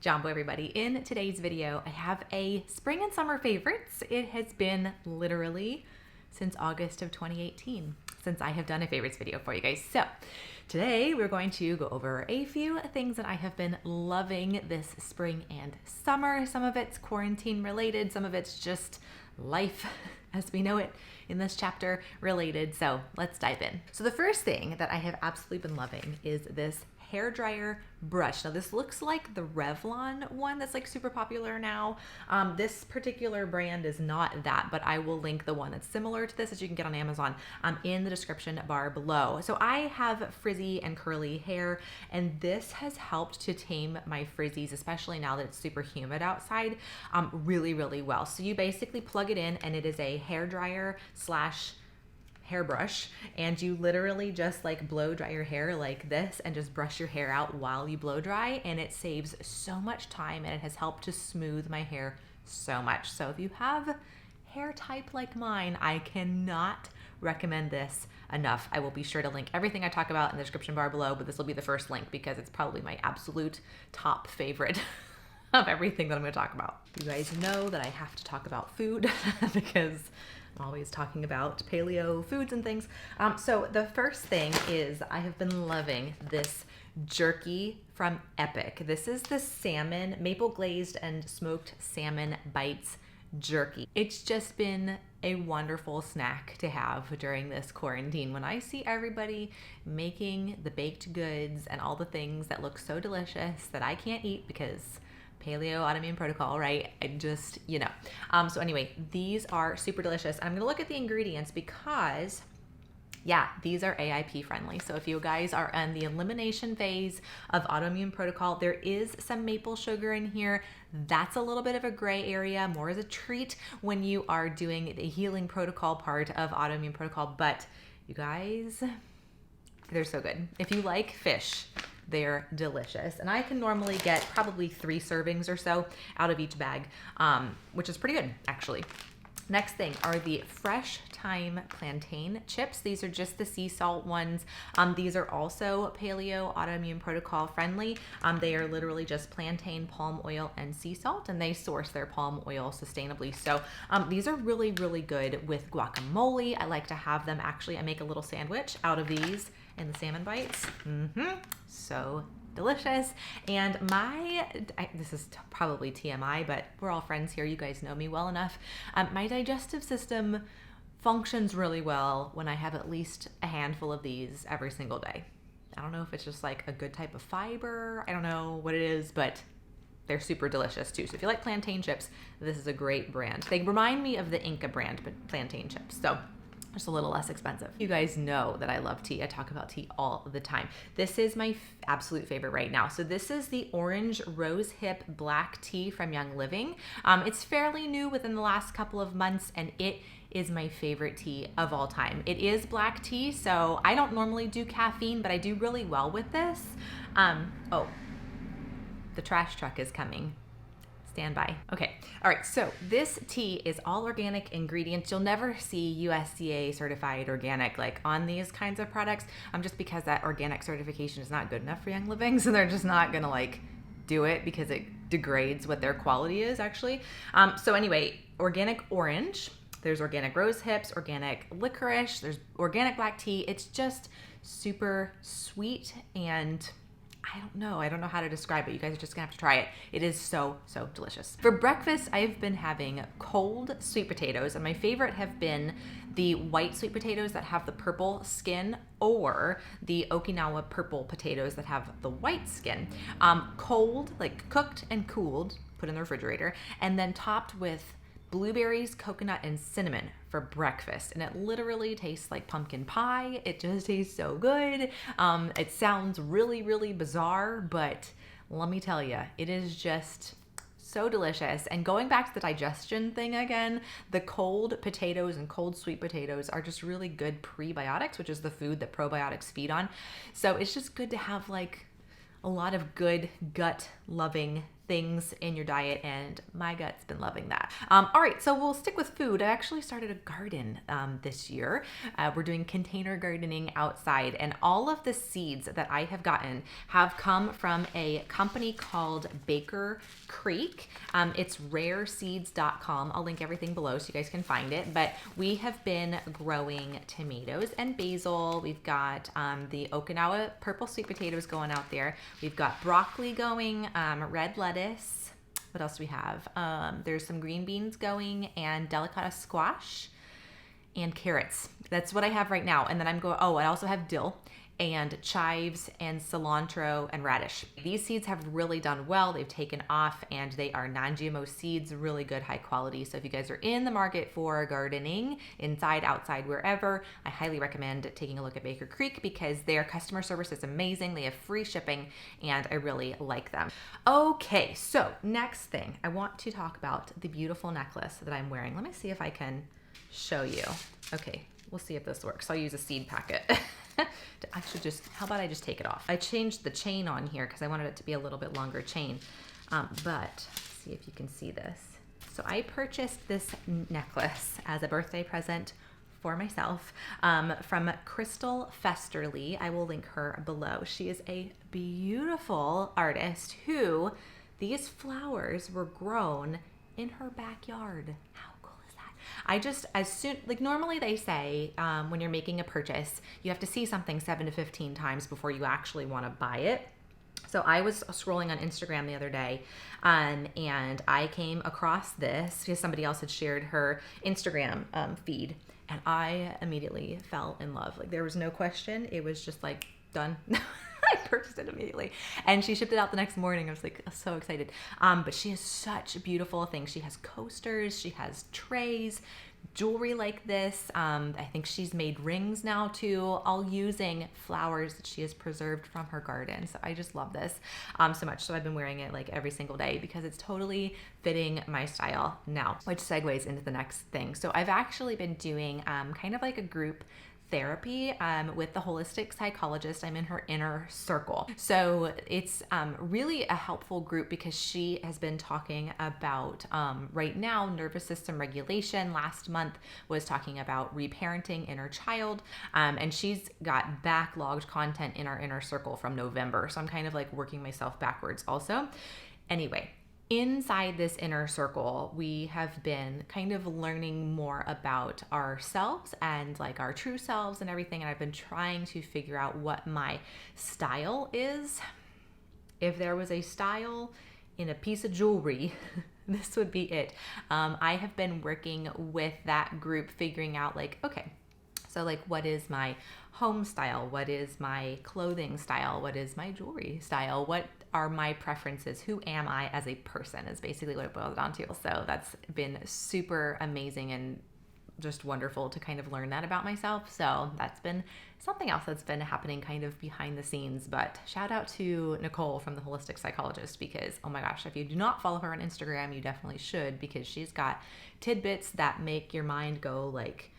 Jumbo everybody. In today's video, I have a spring and summer favorites. It has been literally since August of 2018 since I have done a favorites video for you guys. So today we're going to go over a few things that I have been loving this spring and summer. Some of it's quarantine related, some of it's just life as we know it in this chapter related. So let's dive in. So the first thing that I have absolutely been loving is this hair dryer brush. Now this looks like the Revlon one that's like super popular now. This particular brand is not that, but I will link the one that's similar to this that you can get on Amazon in the description bar below. So I have frizzy and curly hair, and this has helped to tame my frizzies, especially now that it's super humid outside, really, really well. So you basically plug it in and it is a hair dryer slash hairbrush, and you literally just like blow dry your hair like this and just brush your hair out while you blow dry, and it saves so much time and it has helped to smooth my hair so much. So if you have hair type like mine, I cannot recommend this enough. I will be sure to link everything I talk about in the description bar below, but this will be the first link because it's probably my absolute top favorite of everything that I'm going to talk about. You guys know that I have to talk about food because I'm always talking about paleo foods and things. So the first thing is I have been loving this jerky from Epic. This is the salmon, maple glazed and smoked salmon bites jerky. It's just been a wonderful snack to have during this quarantine. When I see everybody making the baked goods and all the things that look so delicious that I can't eat because paleo autoimmune protocol, right? I just, you know. So anyway, these are super delicious. I'm gonna look at the ingredients because, yeah, these are AIP friendly. So if you guys are in the elimination phase of autoimmune protocol, there is some maple sugar in here. That's a little bit of a gray area, more as a treat when you are doing the healing protocol part of autoimmune protocol. But you guys, they're so good. If you like fish, they're delicious. And I can normally get probably 3 servings or so out of each bag, which is pretty good, actually. Next thing are the fresh thyme plantain chips. These are just the sea salt ones. These are also paleo autoimmune protocol friendly. They are literally just plantain, palm oil, and sea salt, and they source their palm oil sustainably. So these are really, really good with guacamole. I like to have them, actually, I make a little sandwich out of these and the salmon bites. So delicious. And this is probably TMI, but we're all friends here. You guys know me well enough. My digestive system functions really well when I have at least a handful of these every single day. I don't know if it's just like a good type of fiber. I don't know what it is, but they're super delicious too. So if you like plantain chips, this is a great brand. They remind me of the Inca brand, but plantain chips. So just a little less expensive. You guys know that I love tea. I talk about tea all the time. This is my absolute favorite right now. So this is the orange rose hip black tea from Young Living. It's fairly new within the last couple of months, and it is my favorite tea of all time. It is black tea, so I don't normally do caffeine, but I do really well with this. Oh, the trash truck is coming. Stand by. Okay. All right. So this tea is all organic ingredients. You'll never see USDA certified organic like on these kinds of products, just because that organic certification is not good enough for Young Living. So they're just not going to like do it because it degrades what their quality is actually. So anyway, organic orange, there's organic rose hips, organic licorice, there's organic black tea. It's just super sweet, and I don't know how to describe it. You guys are just gonna have to try it. It is so, so delicious. For breakfast, I've been having cold sweet potatoes, and my favorite have been the white sweet potatoes that have the purple skin, or the Okinawa purple potatoes that have the white skin. Cold, like cooked and cooled, put in the refrigerator, and then topped with blueberries, coconut, and cinnamon for breakfast. And it literally tastes like pumpkin pie. It just tastes so good. It sounds really, really bizarre, but let me tell you, it is just so delicious. And going back to the digestion thing again, the cold potatoes and cold sweet potatoes are just really good prebiotics, which is the food that probiotics feed on. So it's just good to have like a lot of good gut loving things in your diet, and my gut's been loving that. All right, so we'll stick with food. I actually started a garden this year. We're doing container gardening outside, and all of the seeds that I have gotten have come from a company called Baker Creek. It's rareseeds.com. I'll link everything below so you guys can find it, but we have been growing tomatoes and basil. We've got the Okinawa purple sweet potatoes going out there. We've got broccoli going, red lettuce. What else do we have? There's some green beans going, and delicata squash and carrots. That's what I have right now. And then I also have dill and chives and cilantro and radish. These seeds have really done well. They've taken off, and they are non-GMO seeds, really good, high quality. So if you guys are in the market for gardening, inside, outside, wherever, I highly recommend taking a look at Baker Creek because their customer service is amazing. They have free shipping, and I really like them. Okay, so next thing, I want to talk about the beautiful necklace that I'm wearing. Let me see if I can show you. Okay, we'll see if this works. I'll use a seed packet. How about I just take it off? I changed the chain on here because I wanted it to be a little bit longer chain. But let's see if you can see this. So I purchased this necklace as a birthday present for myself from Crystal Festerly. I will link her below. She is a beautiful artist who these flowers were grown in her backyard. How normally they say when you're making a purchase, you have to see something 7 to 15 times before you actually want to buy it. So I was scrolling on Instagram the other day and I came across this because somebody else had shared her Instagram feed, and I immediately fell in love. Like, there was no question. It was just like, done. I purchased it immediately, and she shipped it out the next morning. I was like so excited. But she has such beautiful things. She has coasters, she has trays, jewelry like this. I think she's made rings now too, all using flowers that she has preserved from her garden. So I just love this so much. So I've been wearing it like every single day because it's totally fitting my style now, which segues into the next thing. So I've actually been doing kind of like a group therapy with the holistic psychologist. I'm in her inner circle. So it's really a helpful group because she has been talking about right now nervous system regulation. Last month was talking about reparenting inner child, and she's got backlogged content in our inner circle from November. So I'm kind of like working myself backwards also. Anyway, inside this inner circle, we have been kind of learning more about ourselves and like our true selves and everything. And I've been trying to figure out what my style is. If there was a style in a piece of jewelry, this would be it. I have been working with that group, figuring out like, okay, so like, what is my home style? What is my clothing style? What is my jewelry style? What are my preferences? Who am I as a person is basically what it boils down to. So that's been super amazing and just wonderful to kind of learn that about myself. So that's been something else that's been happening kind of behind the scenes. But shout out to Nicole from the Holistic Psychologist because, oh my gosh, if you do not follow her on Instagram, you definitely should, because she's got tidbits that make your mind go like,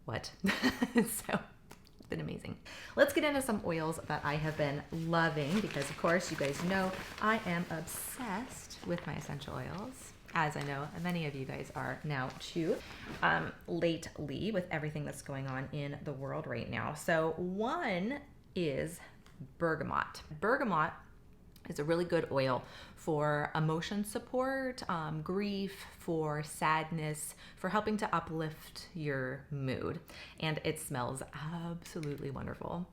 what? So it's been amazing. Let's get into some oils that I have been loving because, of course, you guys know I am obsessed with my essential oils, as I know many of you guys are now too, lately with everything that's going on in the world right now. So one is bergamot. Bergamot is a really good oil for emotion support, grief, for sadness, for helping to uplift your mood. And it smells absolutely wonderful.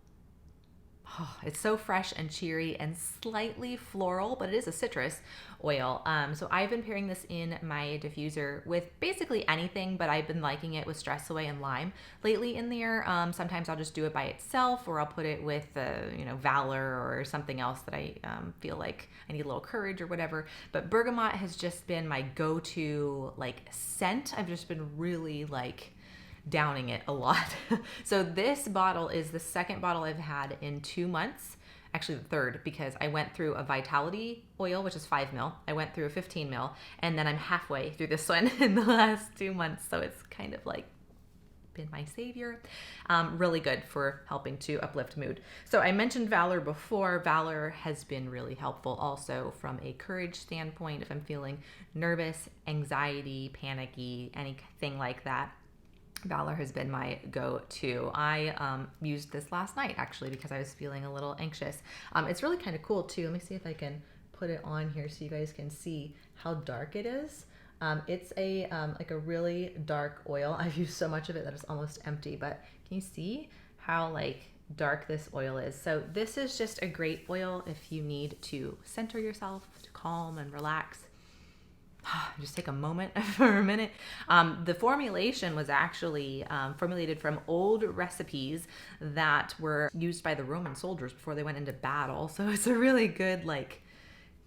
Oh, it's so fresh and cheery and slightly floral, but it is a citrus oil. So I've been pairing this in my diffuser with basically anything, but I've been liking it with Stress Away and Lime lately in there. Sometimes I'll just do it by itself, or I'll put it with, Valor or something else that I feel like I need a little courage or whatever. But bergamot has just been my go-to scent. I've just been really downing it a lot. So this bottle is the second bottle I've had in 2 months, actually the third, because I went through a Vitality oil, which is 5 ml. I went through a 15 ml, and then I'm halfway through this one in the last 2 months. So it's kind of been my savior. Really good for helping to uplift mood. So I mentioned Valor before. Valor has been really helpful also from a courage standpoint. If I'm feeling nervous, anxiety, panicky, anything like that, Valor has been my go-to. I used this last night actually because I was feeling a little anxious. It's really kind of cool too. Let me see if I can put it on here so you guys can see how dark it is. It's a like a really dark oil. I've used so much of it that it's almost empty, but can you see how like dark this oil is? So this is just a great oil if you need to center yourself, to calm and relax. Just take a moment for a minute. The formulation was actually formulated from old recipes that were used by the Roman soldiers before they went into battle. So it's a really good like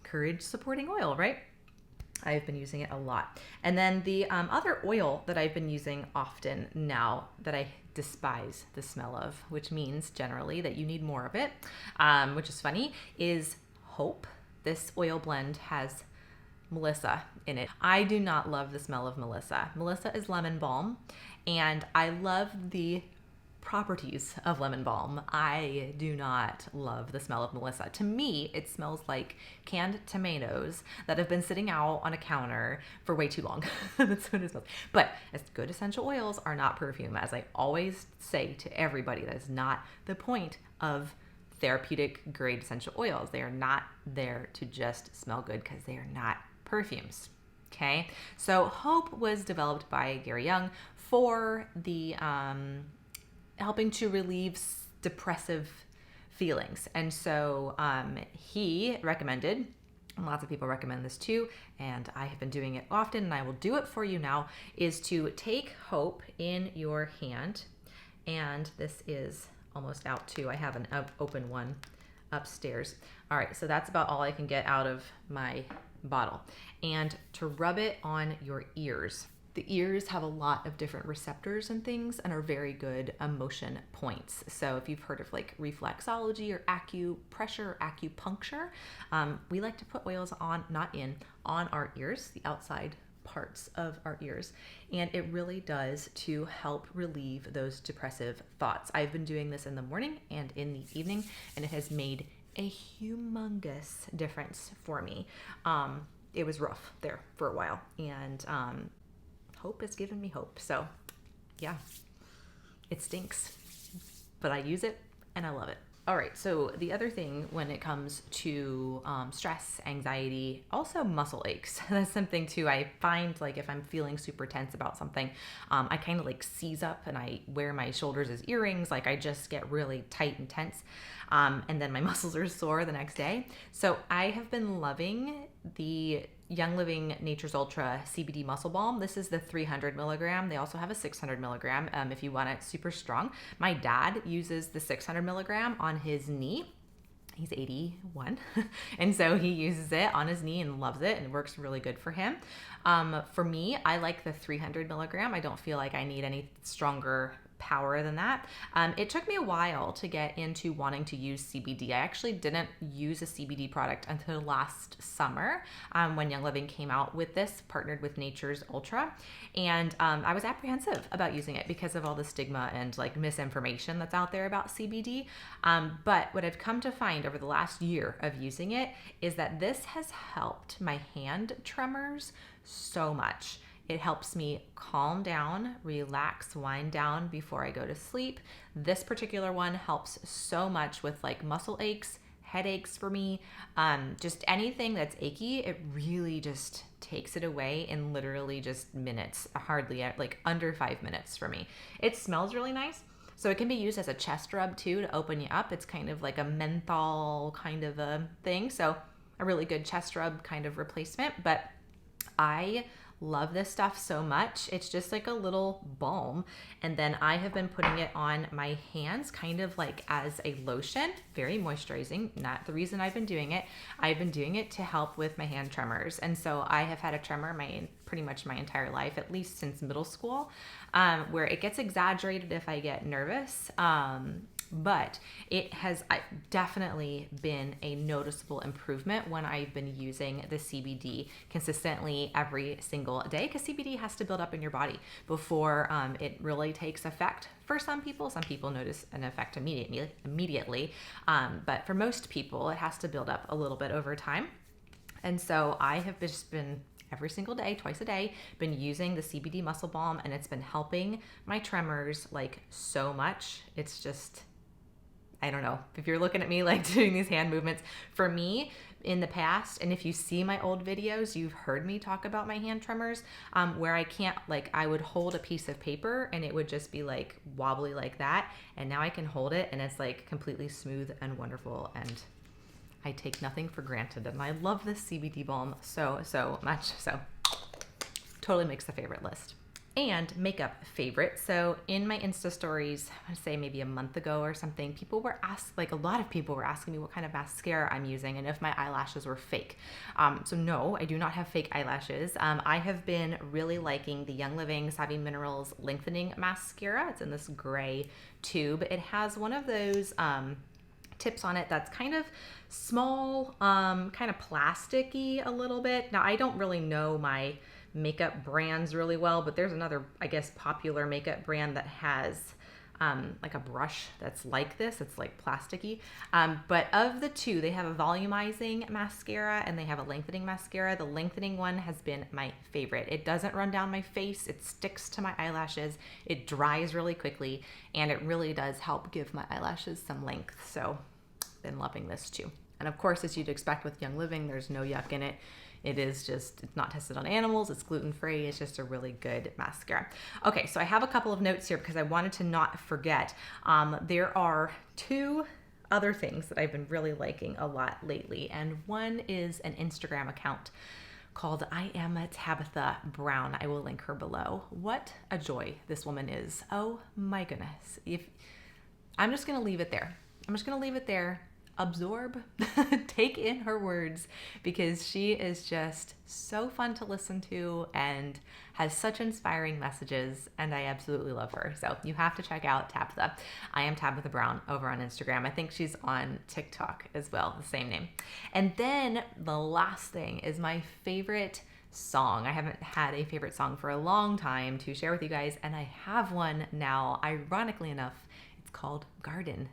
courage supporting oil, right? I've been using it a lot. And then the other oil that I've been using often now that I despise the smell of, which means generally that you need more of it, which is funny, is Hope. This oil blend has Melissa in it. I do not love the smell of Melissa. Melissa is lemon balm, and I love the properties of lemon balm. I do not love the smell of Melissa. To me, it smells like canned tomatoes that have been sitting out on a counter for way too long. That's what it smells. But as good essential oils are not perfume. As I always say to everybody, that is not the point of therapeutic grade essential oils. They are not there to just smell good because they are not perfumes. Okay, so Hope was developed by Gary Young for the helping to relieve depressive feelings. And so he recommended, and lots of people recommend this too, and I have been doing it often, and I will do it for you now, is to take Hope in your hand. And this is almost out too. I have an open one upstairs. All right, so that's about all I can get out of my bottle. And to rub it on your ears. The ears have a lot of different receptors and things and are very good emotion points. So if you've heard of like reflexology or acupressure, acupuncture, we like to put oils on, not in, on our ears, the outside parts of our ears. And it really does to help relieve those depressive thoughts. I've been doing this in the morning and in the evening, and it has made a humongous difference for me. It was rough there for a while, and Hope has given me hope. So yeah, it stinks, but I use it and I love it. All right, so the other thing when it comes to stress, anxiety, also muscle aches, that's something too. I find like if I'm feeling super tense about something, I kind of like seize up and I wear my shoulders as earrings. Like I just get really tight and tense. And then my muscles are sore the next day. So I have been loving the Young Living Nature's Ultra CBD Muscle Balm. This is the 300 milligram. They also have a 600 milligram if you want it super strong. My dad uses the 600 milligram on his knee. He's 81. And so he uses it on his knee and loves it, and it works really good for him. For me, I like the 300 milligram. I don't feel like I need any stronger power than that. It took me a while to get into wanting to use CBD. I actually didn't use a CBD product until last summer when Young Living came out with this, partnered with Nature's Ultra. And I was apprehensive about using it because of all the stigma and like misinformation that's out there about CBD. But what I've come to find over the last year of using it is that this has helped my hand tremors so much. It helps me calm down, relax, wind down before I go to sleep. This particular one helps so much with like muscle aches, headaches for me, just anything that's achy. It really just takes it away in literally just minutes, hardly like under 5 minutes for me. It smells really nice. So it can be used as a chest rub too to open you up. It's kind of like a menthol kind of a thing. So a really good chest rub kind of replacement, but I love this stuff so much. It's just like a little balm. And then I have been putting it on my hands kind of like as a lotion, very moisturizing. Not the reason I've been doing it. I've been doing it to help with my hand tremors. And so I have had a tremor pretty much my entire life, at least since middle school, where it gets exaggerated if I get nervous. but it has definitely been a noticeable improvement when I've been using the CBD consistently every single day, because CBD has to build up in your body before it really takes effect. For some people notice an effect immediately, but for most people, it has to build up a little bit over time. And so I have just been every single day, twice a day, been using the CBD muscle balm, and it's been helping my tremors like so much. It's just, I don't know if you're looking at me like doing these hand movements. For me, in the past, and if you see my old videos, you've heard me talk about my hand tremors, where I can't, like, I would hold a piece of paper and it would just be like wobbly like that. And now I can hold it and it's like completely smooth and wonderful, and I take nothing for granted, and I love this CBD balm so much. So totally makes the favorite list. And makeup favorite. So in my Insta stories, I want to say maybe a month ago or something, a lot of people were asking me what kind of mascara I'm using and if my eyelashes were fake. So no, I do not have fake eyelashes. I have been really liking the Young Living Savvy Minerals Lengthening Mascara. It's in this gray tube. It has one of those tips on it that's kind of small, kind of plasticky a little bit. Now, I don't really know my makeup brands really well, but there's another, I guess, popular makeup brand that has like a brush that's like this. It's like plasticky. But of the two, they have a volumizing mascara and they have a lengthening mascara. The lengthening one has been my favorite. It doesn't run down my face. It sticks to my eyelashes. It dries really quickly, and it really does help give my eyelashes some length. So been loving this too. And of course, as you'd expect with Young Living, there's no yuck in it. It's not tested on animals. It's gluten-free. It's just a really good mascara. Okay, so I have a couple of notes here because I wanted to not forget. There are two other things that I've been really liking a lot lately. And one is an Instagram account called I Am Tabitha Brown. I will link her below. What a joy this woman is. Oh my goodness. I'm just going to leave it there. Absorb, take in her words, because she is just so fun to listen to and has such inspiring messages, and I absolutely love her. So you have to check out Tabitha. I Am Tabitha Brown over on Instagram. I think she's on TikTok as well, the same name. And then the last thing is my favorite song. I haven't had a favorite song for a long time to share with you guys, and I have one now, ironically enough. Called Garden.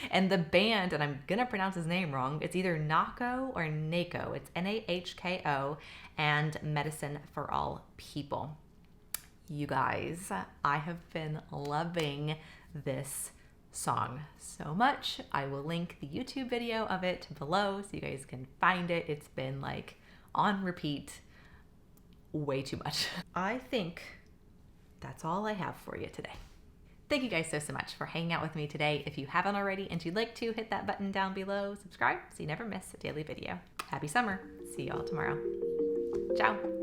And the band, and I'm gonna pronounce his name wrong, it's either Nahko or Nahko. It's Nahko, and Medicine for All People. You guys, I have been loving this song so much. I will link the YouTube video of it below so you guys can find it. It's been like on repeat way too much. I think that's all I have for you today. Thank you guys so much for hanging out with me today. If you haven't already and you'd like to, hit that button down below, subscribe so you never miss a daily video. Happy summer. See y'all tomorrow. Ciao.